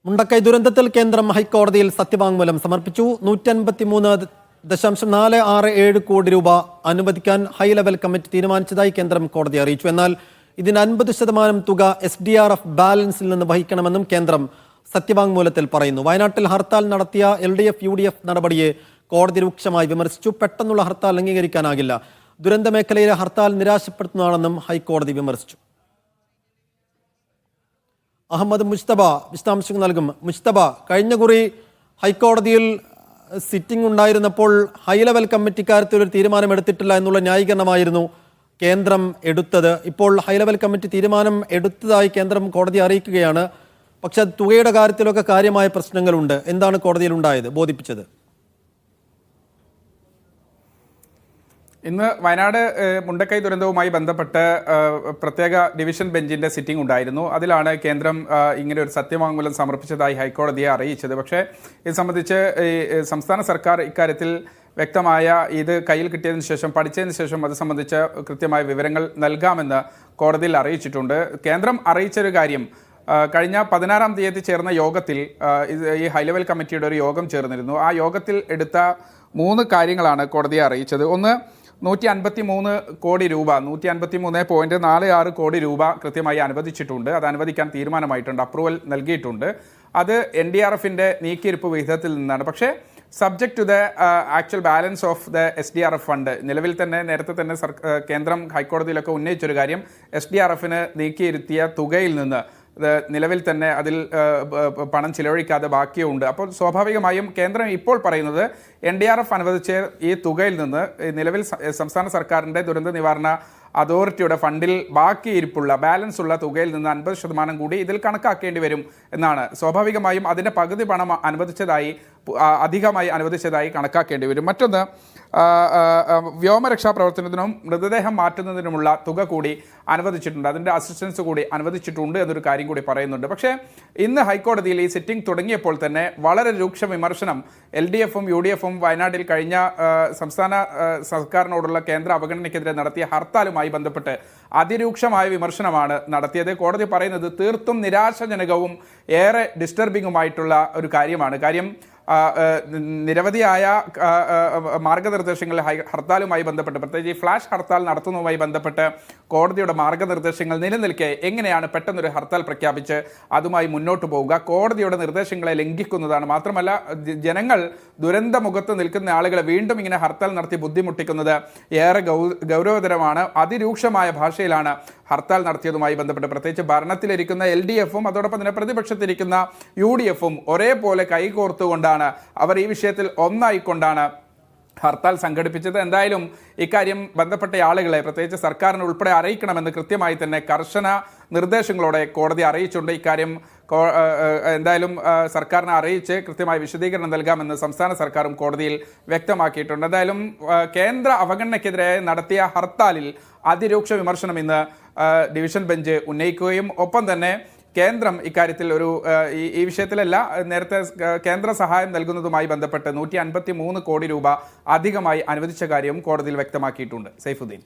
മുണ്ടക്കൈ ദുരന്തത്തിൽ കേന്ദ്രം ഹൈക്കോടതിയിൽ സത്യവാങ്മൂലം സമർപ്പിച്ചു. 153.467 കോടി രൂപ അനുവദിക്കാൻ ഹൈലെവൽ കമ്മിറ്റി തീരുമാനിച്ചതായി കേന്ദ്രം കോടതിയെ അറിയിച്ചു. എന്നാൽ ഇതിന് 50% തുക SDRF ബാലൻസിൽ നിന്ന് വഹിക്കണമെന്നും കേന്ദ്രം സത്യവാങ്മൂലത്തിൽ പറയുന്നു. വയനാട്ടിൽ ഹർത്താൽ നടത്തിയ LDF UDF നടപടിയെ കോടതി രൂക്ഷമായി വിമർശിച്ചു. പെട്ടെന്നുള്ള ഹർത്താൽ അംഗീകരിക്കാനാകില്ല. ദുരന്ത മേഖലയിലെ ഹർത്താൽ നിരാശപ്പെടുത്തുന്നതാണെന്നും ഹൈക്കോടതി വിമർശിച്ചു. അഹമ്മദ് മുജ്തബ വിശദാംശങ്ങൾ നൽകും. മുജ്തബ, കഴിഞ്ഞ കുറി ഹൈക്കോടതിയിൽ സിറ്റിംഗ് ഉണ്ടായിരുന്നപ്പോൾ ഹൈലെവൽ കമ്മിറ്റി കാര്യത്തിൽ ഒരു തീരുമാനമെടുത്തിട്ടില്ല എന്നുള്ള ന്യായീകരണമായിരുന്നു കേന്ദ്രം എടുത്തത്. ഇപ്പോൾ ഹൈലെവൽ കമ്മിറ്റി തീരുമാനം എടുത്തതായി കേന്ദ്രം കോടതിയെ അറിയിക്കുകയാണ്. പക്ഷെ തുകയുടെ കാര്യത്തിലൊക്കെ കാര്യമായ പ്രശ്നങ്ങളുണ്ട്. എന്താണ് കോടതിയിൽ ഉണ്ടായത്, ബോധിപ്പിച്ചത്? ഇന്ന് വയനാട് മുണ്ടക്കൈ ദുരന്തവുമായി ബന്ധപ്പെട്ട് പ്രത്യേക ഡിവിഷൻ ബെഞ്ചിന്റെ സിറ്റിംഗ് ഉണ്ടായിരുന്നു. അതിലാണ് കേന്ദ്രം ഇങ്ങനെ ഒരു സത്യവാങ്മൂലം സമർപ്പിച്ചതായി ഹൈക്കോടതിയെ അറിയിച്ചത്. പക്ഷേ ഇത് സംബന്ധിച്ച് സംസ്ഥാന സർക്കാർ ഇക്കാര്യത്തിൽ വ്യക്തമായ ഇത് കയ്യിൽ കിട്ടിയതിന് ശേഷം പഠിച്ചതിന് ശേഷം അത് സംബന്ധിച്ച് കൃത്യമായ വിവരങ്ങൾ നൽകാമെന്ന് കോടതിയിൽ അറിയിച്ചിട്ടുണ്ട്. കേന്ദ്രം അറിയിച്ചൊരു കാര്യം, കഴിഞ്ഞ 16-ാം തീയതി ചേർന്ന യോഗത്തിൽ ഈ ഹൈലെവൽ കമ്മിറ്റിയുടെ ഒരു യോഗം ചേർന്നിരുന്നു. ആ യോഗത്തിൽ എടുത്ത 3 കാര്യങ്ങളാണ് കോടതിയെ അറിയിച്ചത്. ഒന്ന്, 153 കോടി രൂപ 153.46 കോടി രൂപ കൃത്യമായി അനുവദിച്ചിട്ടുണ്ട്. അത് അനുവദിക്കാൻ തീരുമാനമായിട്ടുണ്ട്, അപ്രൂവൽ നൽകിയിട്ടുണ്ട്. അത് NDRFിൻ്റെ നീക്കിയിരിപ്പ് വിഹിതത്തിൽ നിന്നാണ്. പക്ഷേ subject to the actual balance of the SDRF fund, നിലവിൽ തന്നെ നേരത്തെ തന്നെ കേന്ദ്രം ഹൈക്കോടതിയിലൊക്കെ ഉന്നയിച്ചൊരു കാര്യം, SDRFിന് നീക്കിയിരുത്തിയ തുകയിൽ നിന്ന് നിലവിൽ തന്നെ അതിൽ പണം ചിലവഴിക്കാതെ ബാക്കിയുണ്ട്. അപ്പോൾ സ്വാഭാവികമായും കേന്ദ്രം ഇപ്പോൾ പറയുന്നത് NDRF അനുവദിച്ച ഈ തുകയിൽ നിന്ന് നിലവിൽ സംസ്ഥാന സർക്കാരിൻ്റെ ദുരന്ത നിവാരണ അതോറിറ്റിയുടെ ഫണ്ടിൽ ബാക്കിയിരിപ്പുള്ള ബാലൻസ് ഉള്ള തുകയിൽ നിന്ന് 50% കൂടി ഇതിൽ കണക്കാക്കേണ്ടി വരും എന്നാണ്. സ്വാഭാവികമായും അതിൻ്റെ പകുതി പണം അധികമായി അനുവദിച്ചതായി കണക്കാക്കേണ്ടി വരും. മറ്റൊന്ന്, വ്യോമരക്ഷാ പ്രവർത്തനത്തിനും മൃതദേഹം മാറ്റുന്നതിനുമുള്ള തുക കൂടി അനുവദിച്ചിട്ടുണ്ട്, അതിൻ്റെ അസിസ്റ്റൻസ് കൂടി അനുവദിച്ചിട്ടുണ്ട് എന്നൊരു കാര്യം കൂടി പറയുന്നുണ്ട്. പക്ഷേ ഇന്ന് ഹൈക്കോടതിയിൽ ഈ സിറ്റിംഗ് തുടങ്ങിയപ്പോൾ തന്നെ വളരെ രൂക്ഷ വിമർശനം LDFും UDFും വയനാട്ടിൽ കഴിഞ്ഞ സംസ്ഥാന സർക്കാരിനോടുള്ള കേന്ദ്ര അവഗണനയ്ക്കെതിരെ നടത്തിയ ഹർത്താലുമായി ബന്ധപ്പെട്ട് അതിരൂക്ഷമായ വിമർശനമാണ് നടത്തിയത്. കോടതി പറയുന്നത് തീർത്തും നിരാശാജനകവും ഏറെ ഡിസ്റ്റർബിങ്ങുമായിട്ടുള്ള ഒരു കാര്യമാണ്. കാര്യം നിരവധിയായ മാർഗനിർദ്ദേശങ്ങൾ ഹർത്താലുമായി ബന്ധപ്പെട്ട്, പ്രത്യേകിച്ച് ഈ ഫ്ലാഷ് ഹർത്താൽ നടത്തുന്നതുമായി ബന്ധപ്പെട്ട് കോടതിയുടെ മാർഗനിർദ്ദേശങ്ങൾ നിലനിൽക്കെ എങ്ങനെയാണ് പെട്ടെന്നൊരു ഹർത്താൽ പ്രഖ്യാപിച്ച് അതുമായി മുന്നോട്ട് പോവുക? കോടതിയുടെ നിർദ്ദേശങ്ങളെ ലംഘിക്കുന്നതാണ്. മാത്രമല്ല, ജനങ്ങൾ ദുരന്തമുഖത്ത് നിൽക്കുന്ന ആളുകളെ വീണ്ടും ഇങ്ങനെ ഹർത്താൽ നടത്തി ബുദ്ധിമുട്ടിക്കുന്നത് ഏറെ ഗൗരവതരമാണ്. അതിരൂക്ഷമായ ഭാഷയിലാണ് ഹർത്താൽ നടത്തിയതുമായി ബന്ധപ്പെട്ട് പ്രത്യേകിച്ച് ഭരണത്തിലിരിക്കുന്ന LDFും അതോടൊപ്പം തന്നെ പ്രതിപക്ഷത്തിരിക്കുന്ന UDFും ഒരേപോലെ കൈകോർത്തുകൊണ്ടാണ് അവർ ഈ വിഷയത്തിൽ ഒന്നായിക്കൊണ്ടാണ് ഹർത്താൽ സംഘടിപ്പിച്ചത്. എന്തായാലും ഇക്കാര്യം ബന്ധപ്പെട്ട ആളുകളെ പ്രത്യേകിച്ച് സർക്കാരിന് ഉൾപ്പെടെ അറിയിക്കണമെന്ന് കൃത്യമായി തന്നെ കർശന നിർദ്ദേശങ്ങളോടെ കോടതി അറിയിച്ചുകൊണ്ട് ഇക്കാര്യം എന്തായാലും സർക്കാരിനെ അറിയിച്ച് കൃത്യമായ വിശദീകരണം നൽകാമെന്ന് സംസ്ഥാന സർക്കാരും കോടതിയിൽ വ്യക്തമാക്കിയിട്ടുണ്ട്. എന്തായാലും കേന്ദ്ര അവഗണനയ്ക്കെതിരെ നടത്തിയ ഹർത്താലിൽ അതിരൂക്ഷ വിമർശനം ഇന്ന് ഡിവിഷൻ ബെഞ്ച് ഉന്നയിക്കുകയും ഒപ്പം തന്നെ കേന്ദ്രം ഇക്കാര്യത്തിൽ ഈ വിഷയത്തിലല്ല, നേരത്തെ കേന്ദ്ര സഹായം നൽകുന്നതുമായി ബന്ധപ്പെട്ട് 153 കോടി രൂപ അധികമായി അനുവദിച്ച കാര്യവും കോടതിയിൽ വ്യക്തമാക്കിയിട്ടുണ്ട്. സൈഫുദ്ദീൻ.